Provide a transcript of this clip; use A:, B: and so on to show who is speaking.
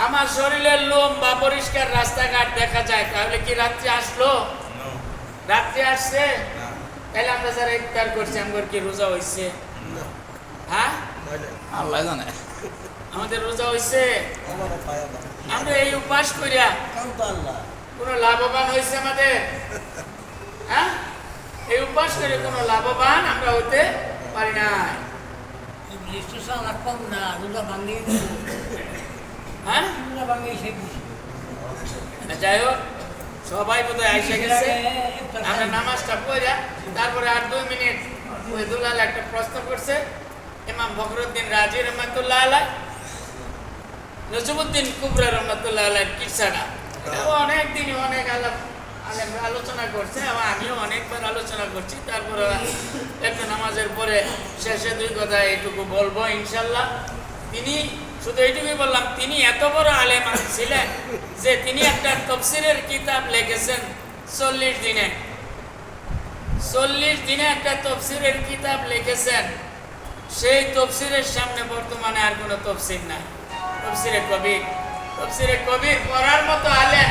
A: আমার শরীরের লোম বা পরিষ্কার রাস্তাঘাট দেখা যায়, তাহলে কি রাত্রি আসলো? রাত্রি আসছে? তাহলে আমরা যারা ইফতার করছি আমাদের কি রোজা হয়েছে? হ্যাঁ,
B: আল্লাহ জানে।
A: আমাদের রোজা হয়েছে? আমরা এই উপাস করিয়া কোনো লাভবান হয়েছে আমাদের? হ্যাঁ, এই উপাস করে কোনো লাভবান আমরা হতে পারি না। হ্যাঁ, যাই হোক, সবাই বোধহয় আইসা গেছে। আমরা নামাজটা পড়া তারপরে আর 2 মিনিট ওই দুলাল একটা প্রশ্ন করছে। ইমাম ফখরুদ্দিন রাজি রহমাতুল্লাহ আলাই, নজমুদ্দিন কুবরা রহমাতুল্লাহ আলাইর কিসাটা অনেক দিন অনেক আলোচনা করছে, এবং আমিও অনেকবার আলোচনা করছি। তারপরে একটা নামাজের পরে শেষে 2 কথা এইটুকু বলবো ইনশাল্লাহ। তিনি শুধু এইটুকুই বললাম, তিনি এত বড় আলেম ছিলেন যে তিনি একটা তফসিরের কিতাব লিখেছেন 40 দিনে। 40 দিনে একটা তফসিরের কিতাব লিখেছেন। সেই তফসিরের সামনে বর্তমানে আর কোনো তফসির নাই। তফসিরে কবির পড়ার মতো আলেম